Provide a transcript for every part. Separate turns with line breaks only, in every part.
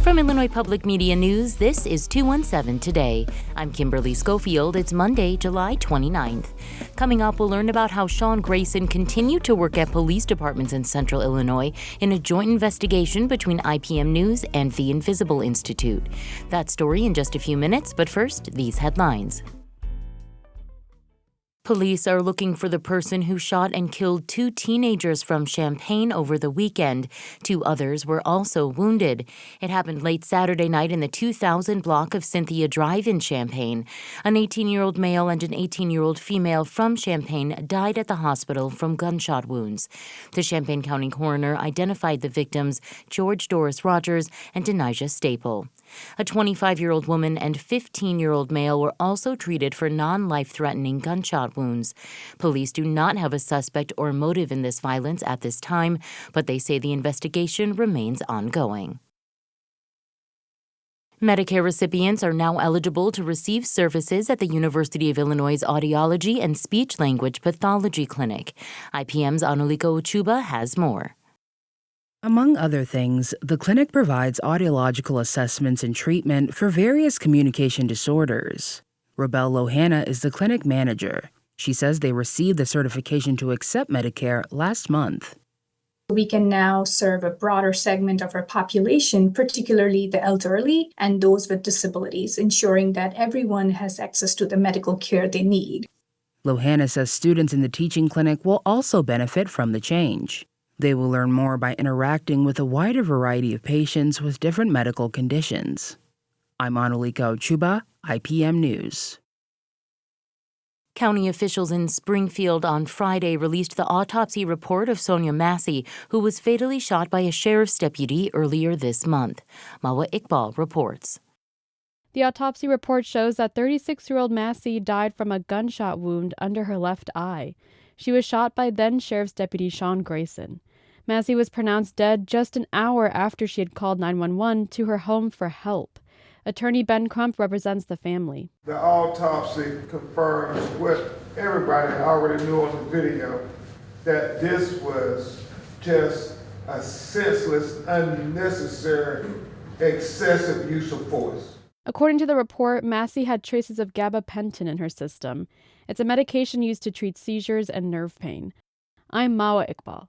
From Illinois Public Media News, this is 217 Today. I'm Kimberly Schofield. It's Monday, July 29th. Coming up, we'll learn about how Sean Grayson continued to work at police departments in central Illinois in a joint investigation between IPM News and the Invisible Institute. That story in just a few minutes, but first, these headlines. Police are looking for the person who shot and killed two teenagers from Champaign over the weekend. Two others were also wounded. It happened late Saturday night in the 2000 block of Cynthia Drive in Champaign. An 18-year-old male and an 18-year-old female from Champaign died at the hospital from gunshot wounds. The Champaign County coroner identified the victims, George Doris Rogers and Denijah Staple. A 25-year-old woman and 15-year-old male were also treated for non-life-threatening gunshot wounds. Police do not have a suspect or motive in this violence at this time, but they say the investigation remains ongoing. Medicare recipients are now eligible to receive services at the University of Illinois' Audiology and Speech-Language Pathology Clinic. IPM's Anuliko Uchuba has more.
Among other things, the clinic provides audiological assessments and treatment for various communication disorders. Rebel Lohana is the clinic manager. She says they received the certification to accept Medicare last month.
We can now serve a broader segment of our population, particularly the elderly and those with disabilities, ensuring that everyone has access to the medical care they need.
Lohana says students in the teaching clinic will also benefit from the change. They will learn more by interacting with a wider variety of patients with different medical conditions. I'm Anuliko Uchuba, IPM News.
County officials in Springfield on Friday released the autopsy report of Sonya Massey, who was fatally shot by a sheriff's deputy earlier this month. Mawa Iqbal reports.
The autopsy report shows that 36-year-old Massie died from a gunshot wound under her left eye. She was shot by then-Sheriff's Deputy Sean Grayson. Massie was pronounced dead just an hour after she had called 911 to her home for help. Attorney Ben Crump represents the family.
The autopsy confirms what everybody already knew on the video, that this was just a senseless, unnecessary, excessive use of force.
According to the report, Massie had traces of gabapentin in her system. It's a medication used to treat seizures and nerve pain. I'm Mawa Iqbal.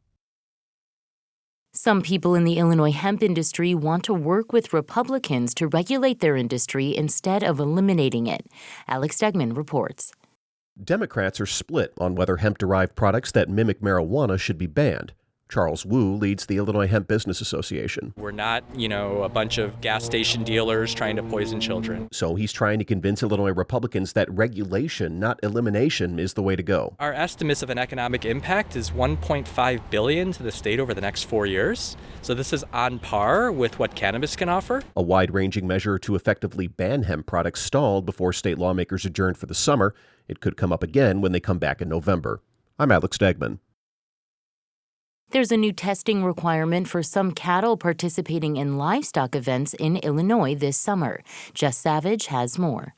Some people in the Illinois hemp industry want to work with Republicans to regulate their industry instead of eliminating it. Alex Stegman reports.
Democrats are split on whether hemp-derived products that mimic marijuana should be banned. Charles Wu leads the Illinois Hemp Business Association.
We're not, a bunch of gas station dealers trying to poison children.
So he's trying to convince Illinois Republicans that regulation, not elimination, is the way to go.
Our estimates of an economic impact is $1.5 billion to the state over the next 4 years. So this is on par with what cannabis can offer.
A wide-ranging measure to effectively ban hemp products stalled before state lawmakers adjourned for the summer. It could come up again when they come back in November. I'm Alex Stegman.
There's a new testing requirement for some cattle participating in livestock events in Illinois this summer. Jess Savage has more.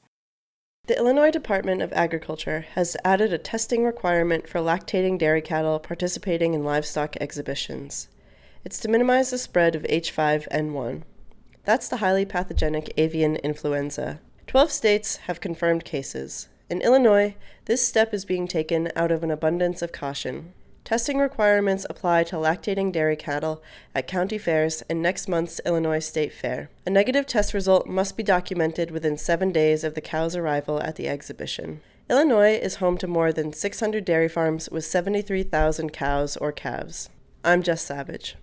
The Illinois Department of Agriculture has added a testing requirement for lactating dairy cattle participating in livestock exhibitions. It's to minimize the spread of H5N1. That's the highly pathogenic avian influenza. 12 states have confirmed cases. In Illinois, this step is being taken out of an abundance of caution. Testing requirements apply to lactating dairy cattle at county fairs and next month's Illinois State Fair. A negative test result must be documented within 7 days of the cow's arrival at the exhibition. Illinois is home to more than 600 dairy farms with 73,000 cows or calves. I'm Jess Savage.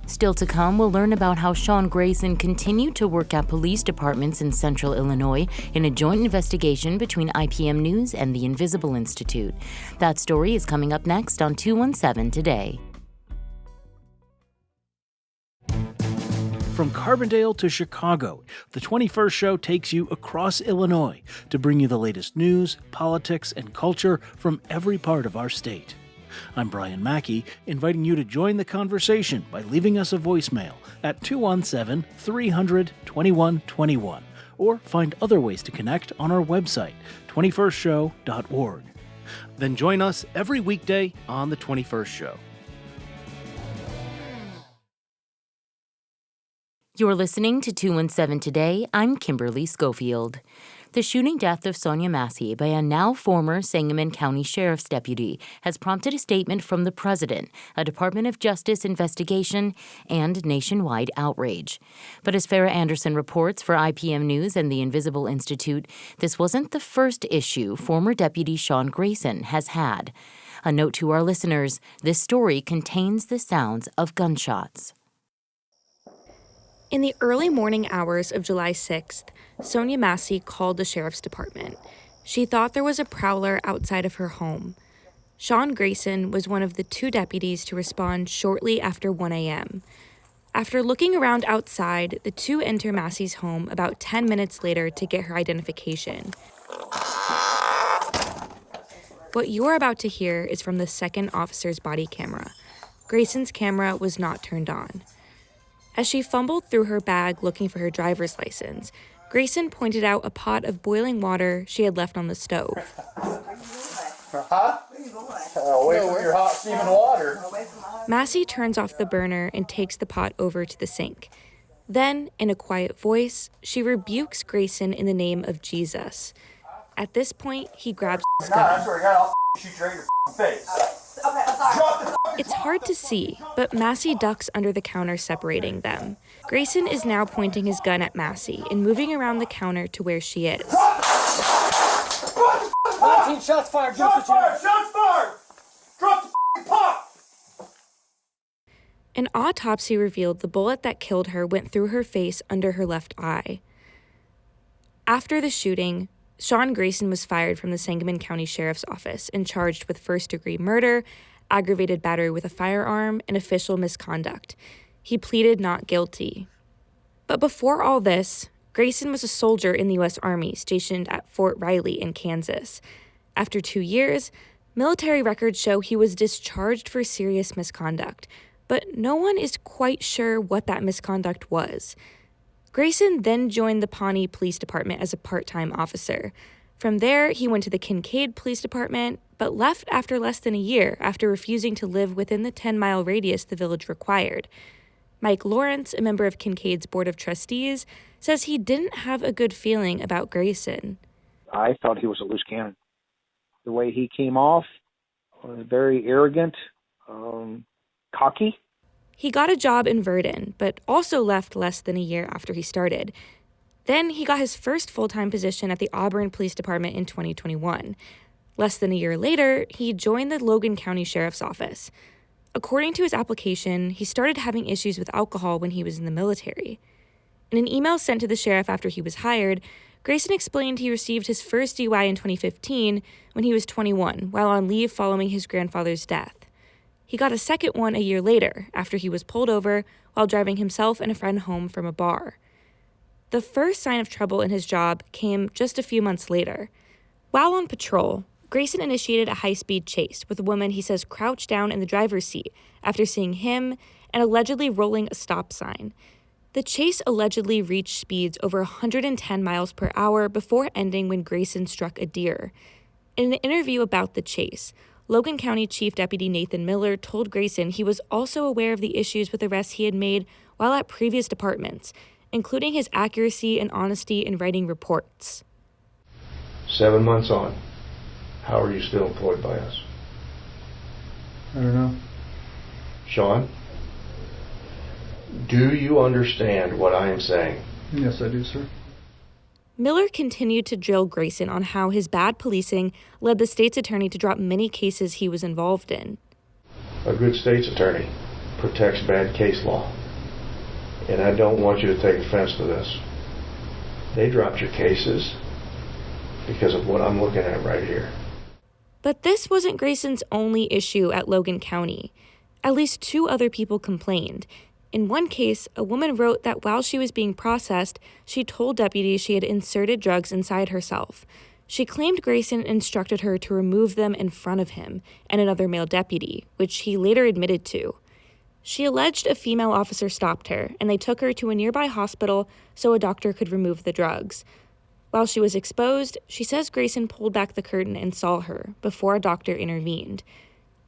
Still to come, we'll learn about how Sean Grayson continued to work at police departments in central Illinois in a joint investigation between IPM News and the Invisible Institute. That story is coming up next on 217 Today.
From Carbondale to Chicago, the 21st Show takes you across Illinois to bring you the latest news, politics, and culture from every part of our state. I'm Brian Mackey, inviting you to join the conversation by leaving us a voicemail at 217-300-2121 or find other ways to connect on our website, 21stshow.org. Then join us every weekday on The 21st Show.
You're listening to 217 Today. I'm Kimberly Schofield. The shooting death of Sonya Massey by a now former Sangamon County Sheriff's deputy has prompted a statement from the president, a Department of Justice investigation, and nationwide outrage. But as Farah Anderson reports for IPM News and the Invisible Institute, this wasn't the first issue former Deputy Sean Grayson has had. A note to our listeners, this story contains the sounds of gunshots.
In the early morning hours of July 6th, Sonya Massey called the sheriff's department. She thought there was a prowler outside of her home. Sean Grayson was one of the two deputies to respond shortly after 1 a.m. After looking around outside, the two enter Massey's home about 10 minutes later to get her identification. What you're about to hear is from the second officer's body camera. Grayson's camera was not turned on. As she fumbled through her bag looking for her driver's license, Grayson pointed out a pot of boiling water she had left on the stove.
Huh? Away from your hot steaming water.
Massie turns off the burner and takes the pot over to the sink. Then, in a quiet voice, she rebukes Grayson in the name of Jesus. At this point, he grabs his gun.
I swear to God, I'll shoot you right in your face.
Okay, I'm sorry. It's hard to see, but Massie ducks under the counter separating them. Grayson is now pointing his gun at Massie and moving around the counter to where she is.
19 shots fired. Shots fired! Shots fired! Drop the pot!
An autopsy revealed the bullet that killed her went through her face under her left eye. After the shooting, Sean Grayson was fired from the Sangamon County Sheriff's Office and charged with first-degree murder, aggravated battery with a firearm, and official misconduct. He pleaded not guilty. But before all this, Grayson was a soldier in the U.S. Army stationed at Fort Riley in Kansas. After 2 years, military records show he was discharged for serious misconduct, but no one is quite sure what that misconduct was. Grayson then joined the Pawnee Police Department as a part-time officer. From there, he went to the Kincaid Police Department, but left after less than a year after refusing to live within the 10-mile radius the village required. Mike Lawrence, a member of Kincaid's Board of Trustees, says he didn't have a good feeling about Grayson.
I thought he was a loose cannon. The way he came off was very arrogant, cocky.
He got a job in Verdon, but also left less than a year after he started. Then he got his first full-time position at the Auburn Police Department in 2021. Less than a year later, he joined the Logan County Sheriff's Office. According to his application, he started having issues with alcohol when he was in the military. In an email sent to the sheriff after he was hired, Grayson explained he received his first DUI in 2015 when he was 21, while on leave following his grandfather's death. He got a second one a year later, after he was pulled over while driving himself and a friend home from a bar. The first sign of trouble in his job came just a few months later. While on patrol, Grayson initiated a high-speed chase with a woman he says crouched down in the driver's seat after seeing him and allegedly rolling a stop sign. The chase allegedly reached speeds over 110 miles per hour before ending when Grayson struck a deer. In an interview about the chase, Logan County Chief Deputy Nathan Miller told Grayson he was also aware of the issues with arrests he had made while at previous departments, including his accuracy and honesty in writing reports.
7 months on, how are you still employed by us?
I don't know.
Sean, do you understand what I am saying?
Yes, I do, sir.
Miller continued to drill Grayson on how his bad policing led the state's attorney to drop many cases he was involved in.
A good state's attorney protects bad case law. And I don't want you to take offense to this. They dropped your cases because of what I'm looking at right here.
But this wasn't Grayson's only issue at Logan County. At least 2 other people complained. In one case, a woman wrote that while she was being processed, she told deputies she had inserted drugs inside herself. She claimed Grayson instructed her to remove them in front of him and another male deputy, which he later admitted to. She alleged a female officer stopped her, and they took her to a nearby hospital so a doctor could remove the drugs. While she was exposed, she says Grayson pulled back the curtain and saw her before a doctor intervened.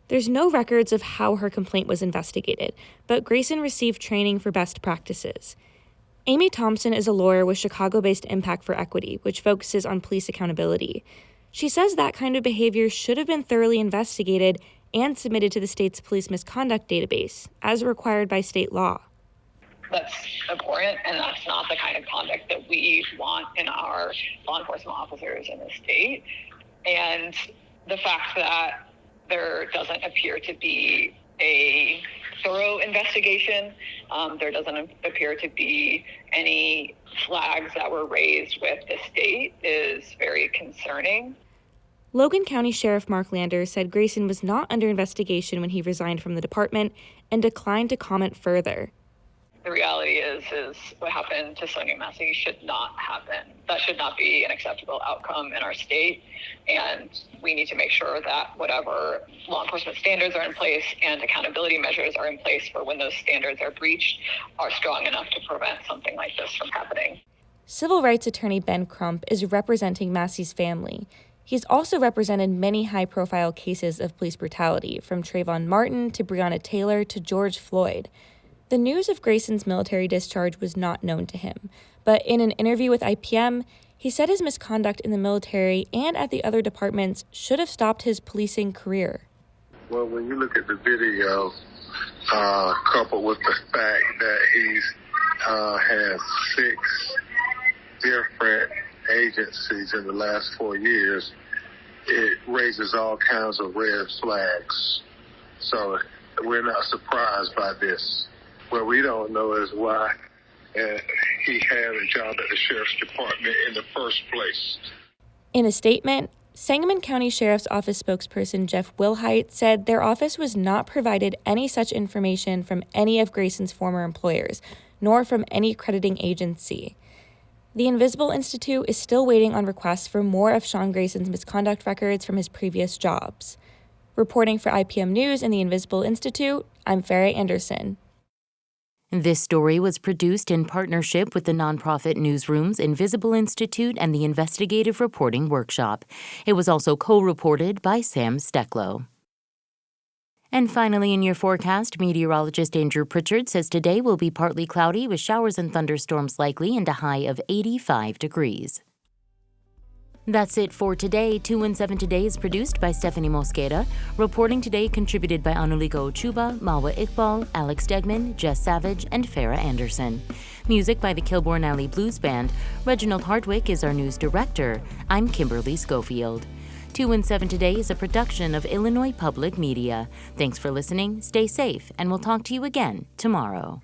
There's no records of how her complaint was investigated, but Grayson received training for best practices. Amy Thompson is a lawyer with Chicago-based Impact for Equity, which focuses on police accountability. She says that kind of behavior should have been thoroughly investigated and submitted to the state's police misconduct database, as required by state law.
That's important, and that's not the kind of conduct that we want in our law enforcement officers in the state. And the fact that there doesn't appear to be a thorough investigation, there doesn't appear to be any flags that were raised with the state is very concerning.
Logan County Sheriff Mark Lander said Grayson was not under investigation when he resigned from the department and declined to comment further.
The reality is what happened to Sonya Massey should not happen. That should not be an acceptable outcome in our state. And we need to make sure that whatever law enforcement standards are in place and accountability measures are in place for when those standards are breached are strong enough to prevent something like this from happening.
Civil rights attorney Ben Crump is representing Massey's family. He's also represented many high-profile cases of police brutality, from Trayvon Martin to Breonna Taylor to George Floyd. The news of Grayson's military discharge was not known to him, but in an interview with IPM, he said his misconduct in the military and at the other departments should have stopped his policing career.
Well, when you look at the video, coupled with the fact that he's has 6 different agencies in the last 4 years, it raises all kinds of red flags. So we're not surprised by this. What we don't know is why he had a job at the Sheriff's Department in the first place.
In a statement, Sangamon County Sheriff's Office spokesperson Jeff Wilhite said their office was not provided any such information from any of Grayson's former employers, nor from any crediting agency. The Invisible Institute is still waiting on requests for more of Sean Grayson's misconduct records from his previous jobs. Reporting for IPM News and the Invisible Institute, I'm Farrah Anderson.
This story was produced in partnership with the nonprofit newsrooms Invisible Institute and the Investigative Reporting Workshop. It was also co-reported by Sam Stecklow. And finally, in your forecast, meteorologist Andrew Pritchard says today will be partly cloudy with showers and thunderstorms likely and a high of 85 degrees. That's it for today. 2 in 7 Today is produced by Stephanie Mosqueda. Reporting today contributed by Anuliko Ochuba, Mawa Iqbal, Alex Degman, Jess Savage, and Farrah Anderson. Music by the Kilbourne Alley Blues Band. Reginald Hardwick is our news director. I'm Kimberly Schofield. 2 in 7 Today is a production of Illinois Public Media. Thanks for listening, stay safe, and we'll talk to you again tomorrow.